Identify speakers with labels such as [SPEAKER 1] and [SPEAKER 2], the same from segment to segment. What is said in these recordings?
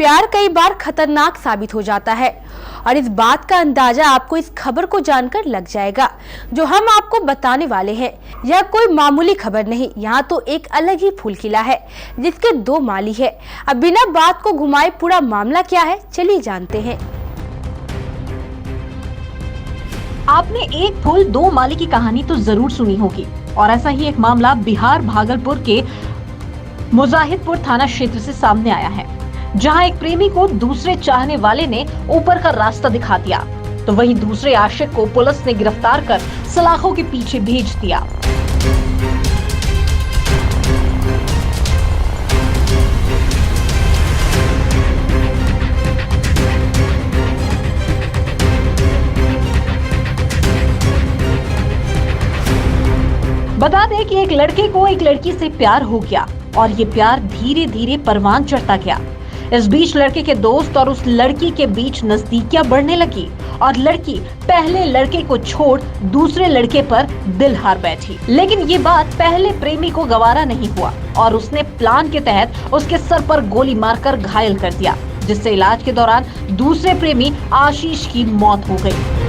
[SPEAKER 1] प्यार कई बार खतरनाक साबित हो जाता है और इस बात का अंदाजा आपको इस खबर को जानकर लग जाएगा जो हम आपको बताने वाले हैं। यह कोई मामूली खबर नहीं, यहाँ तो एक अलग ही फूल खिला है जिसके 2 माली है। अब बिना बात को घुमाए पूरा मामला क्या है, चलिए जानते हैं।
[SPEAKER 2] आपने एक फूल 2 माली की कहानी तो जरूर सुनी होगी और ऐसा ही एक मामला बिहार भागलपुर के मुजाहिदपुर थाना क्षेत्र से सामने आया है, जहां एक प्रेमी को दूसरे चाहने वाले ने ऊपर का रास्ता दिखा दिया, तो वहीं दूसरे आशिक को पुलिस ने गिरफ्तार कर सलाखों के पीछे भेज दिया। बता दें कि एक लड़के को एक लड़की से प्यार हो गया और ये प्यार धीरे धीरे परवान चढ़ता गया। इस बीच लड़के के दोस्त और उस लड़की के बीच नजदीकियां बढ़ने लगी और लड़की पहले लड़के को छोड़ दूसरे लड़के पर दिल हार बैठी। लेकिन ये बात पहले प्रेमी को गवारा नहीं हुआ और उसने प्लान के तहत उसके सर पर गोली मारकर घायल कर दिया, जिससे इलाज के दौरान दूसरे प्रेमी आशीष की मौत हो गई।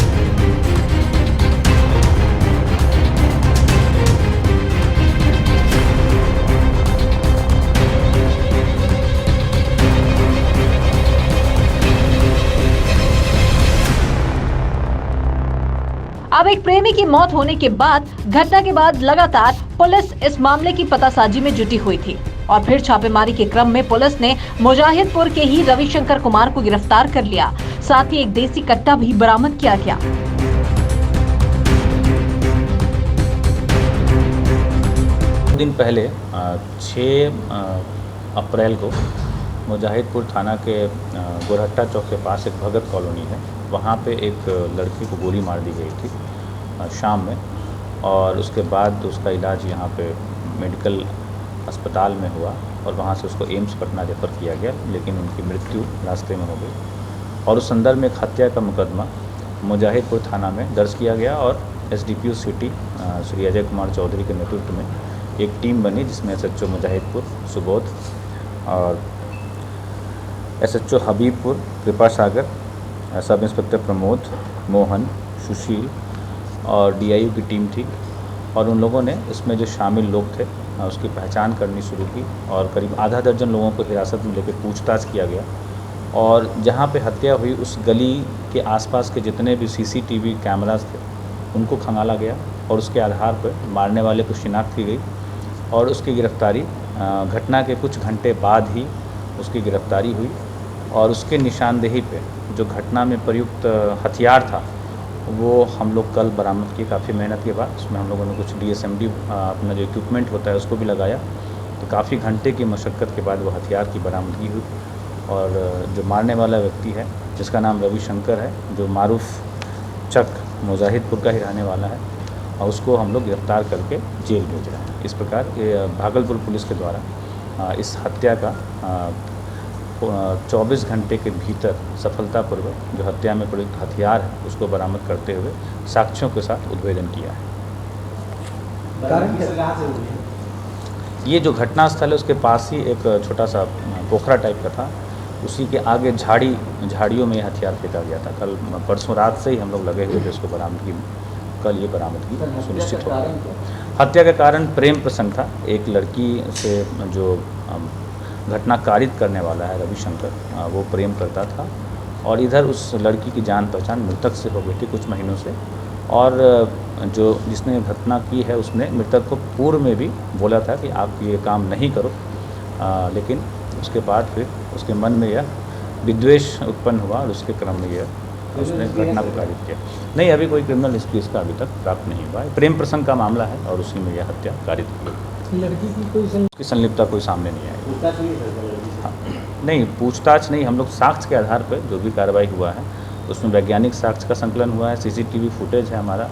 [SPEAKER 2] अब एक प्रेमी की मौत होने के बाद घटना के बाद लगातार पुलिस इस मामले की पतासाजी में जुटी हुई थी और फिर छापेमारी के क्रम में पुलिस ने मुजाहिदपुर के ही रविशंकर कुमार को गिरफ्तार कर लिया। साथ ही एक देसी कट्टा भी बरामद किया गया।
[SPEAKER 3] दिन पहले 6 अप्रैल को मुजाहिदपुर थाना के गोरहट्टा चौक के पास एक भगत कॉलोनी है, वहाँ पे एक लड़की को गोली मार दी गई थी शाम में, और उसके बाद उसका इलाज यहाँ पे मेडिकल अस्पताल में हुआ और वहाँ से उसको एम्स पटना रेफर किया गया, लेकिन उनकी मृत्यु रास्ते में हो गई। और उस संदर्भ में एक हत्या का मुकदमा मुजाहिदपुर थाना में दर्ज किया गया और एसडीपीओ सिटी श्री अजय कुमार चौधरी के नेतृत्व में एक टीम बनी, जिसमें एसएचओ मुजाहिदपुर सुबोध और एसएचओ हबीबपुर कृपा सागर, सब इंस्पेक्टर प्रमोद, मोहन, सुशील और डीआईयू की टीम थी। और उन लोगों ने इसमें जो शामिल लोग थे उसकी पहचान करनी शुरू की और करीब आधा दर्जन लोगों को हिरासत में लेकर पूछताछ किया गया। और जहाँ पे हत्या हुई उस गली के आसपास के जितने भी सीसीटीवी कैमरास थे उनको खंगाला गया और उसके आधार पर मारने वाले को शिनाख्त की गई और उसकी गिरफ्तारी घटना के कुछ घंटे बाद ही उसकी गिरफ्तारी हुई। और उसके निशानदेही पे जो घटना में प्रयुक्त हथियार था वो हम लोग कल बरामद किए, काफ़ी मेहनत के बाद। उसमें हम लोगों ने कुछ डीएसएमडी अपना जो इक्विपमेंट होता है उसको भी लगाया, तो काफ़ी घंटे की मशक्क़त के बाद वो हथियार की बरामदगी हुई। और जो मारने वाला व्यक्ति है जिसका नाम रविशंकर है, जो मारूफ चक मुजाहिदपुर का ही रहने वाला है, और उसको हम लोग गिरफ्तार करके जेल भेज रहे हैं। इस प्रकार भागलपुर पुलिस के द्वारा इस हत्या का 24 घंटे के भीतर सफलतापूर्वक जो हत्या में प्रयुक्त हथियार है उसको बरामद करते हुए साक्ष्यों के साथ उद्भेदन किया है। ये जो घटना स्थल है उसके पास ही एक छोटा सा पोखरा टाइप का था, उसी के आगे झाड़ियों में ये हथियार फेंका गया था। कल परसों रात से ही हम लोग लगे हुए थे उसको बरामदगी में, कल ये बरामदगी सुनिश्चित हो गई। हत्या का कारण प्रेम प्रसंग था। एक लड़की से जो घटना कारित करने वाला है रविशंकर, वो प्रेम करता था और इधर उस लड़की की जान पहचान मृतक से हो गई थी कुछ महीनों से। और जो जिसने घटना की है उसने मृतक को पूर्व में भी बोला था कि आप ये काम नहीं करो, लेकिन उसके बाद फिर उसके मन में यह विद्वेष उत्पन्न हुआ और उसके क्रम में यह उसने घटना को कारित किया। नहीं, अभी कोई क्रिमिनल हिस्ट्री इसका अभी तक प्राप्त नहीं हुआ है। प्रेम प्रसंग का मामला है और उसी में यह हत्या कारित की।
[SPEAKER 4] लड़की की कोई
[SPEAKER 3] उसकी संलिप्तता कोई सामने नहीं आई। हाँ, नहीं पूछताछ नहीं, हम लोग साक्ष्य के आधार पर जो भी कार्रवाई हुआ है उसमें वैज्ञानिक साक्ष्य का संकलन हुआ है, सीसीटीवी फुटेज है हमारा,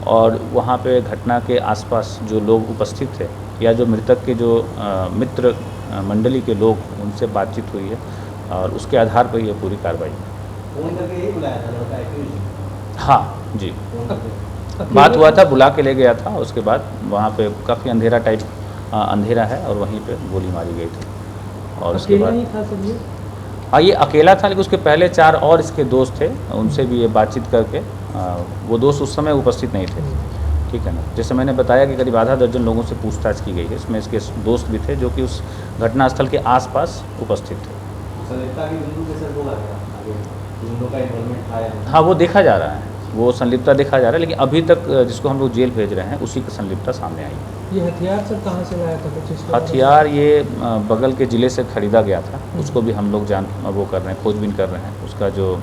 [SPEAKER 3] और वहाँ पे घटना के आसपास जो लोग उपस्थित थे या जो मृतक के जो मित्र मंडली के लोग, उनसे बातचीत हुई है और उसके आधार पर यह पूरी कार्रवाई। हाँ जी, बात हुआ था, बुला के ले गया था। उसके बाद वहाँ पे काफ़ी अंधेरा टाइप अंधेरा है और वहीं पे गोली मारी गई थी। और उसके बाद हाँ, ये अकेला था, लेकिन उसके पहले 4 और इसके दोस्त थे, उनसे भी ये बातचीत करके वो दोस्त उस समय उपस्थित नहीं थे, ठीक है ना। जैसे मैंने बताया कि करीब आधा दर्जन लोगों से पूछताछ की गई है, इसमें इसके दोस्त भी थे जो कि उस घटनास्थल के आसपास उपस्थित थे।
[SPEAKER 4] संलिप्तता की बिंदु पे सर होगा क्या आगे गुंडों का इन्वॉल्वमेंट था या नहीं?
[SPEAKER 3] हाँ, वो देखा जा रहा है, वो संलिप्तता देखा जा रहा है, लेकिन अभी तक जिसको हम लोग जेल भेज रहे हैं उसी की संलिप्तता सामने आई है।
[SPEAKER 5] ये हथियार सर कहाँ से लाया था कुछ इसका?
[SPEAKER 3] हथियार ये बगल के ज़िले से खरीदा गया था, उसको भी हम लोग वो कर रहे हैं, खोजबीन कर रहे हैं, उसका जो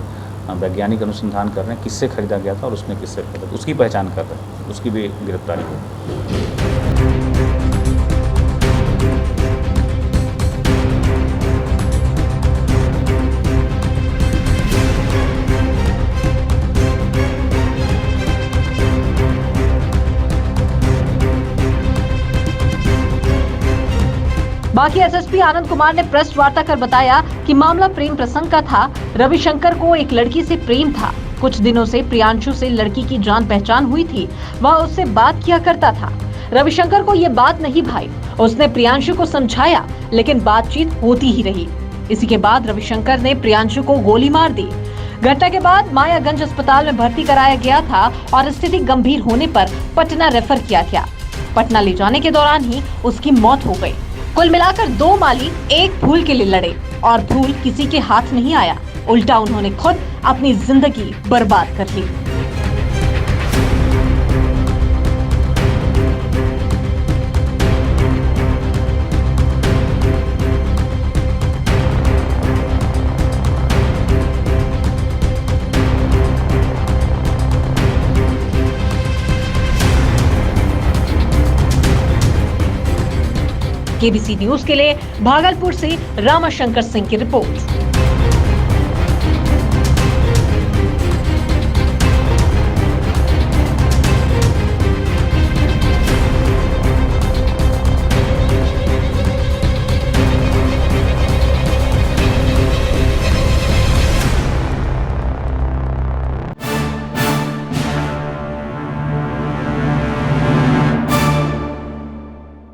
[SPEAKER 3] वैज्ञानिक अनुसंधान कर रहे हैं, किससे खरीदा गया था और उसने किससे खरीदा, उसकी पहचान कर रहे हैं, उसकी भी गिरफ्तारी हो।
[SPEAKER 2] बाकी एसएसपी आनंद कुमार ने प्रेस वार्ता कर बताया कि मामला प्रेम प्रसंग का था। रविशंकर को एक लड़की से प्रेम था। कुछ दिनों से प्रियांशु से लड़की की जान पहचान हुई थी, वह उससे बात किया करता था। रविशंकर को ये बात नहीं भाई, उसने प्रियांशु को समझाया, लेकिन बातचीत होती ही रही। इसी के बाद रविशंकर ने प्रियांशु को गोली मार दी। घटना के बाद मायागंज अस्पताल में भर्ती कराया गया था और स्थिति गंभीर होने पर पटना रेफर किया गया। पटना ले जाने के दौरान ही उसकी मौत हो गई। कुल मिलाकर 2 माली एक फूल के लिए लड़े और फूल किसी के हाथ नहीं आया, उल्टा उन्होंने खुद अपनी जिंदगी बर्बाद कर ली। केबीसी न्यूज के लिए भागलपुर से रामाशंकर सिंह की रिपोर्ट।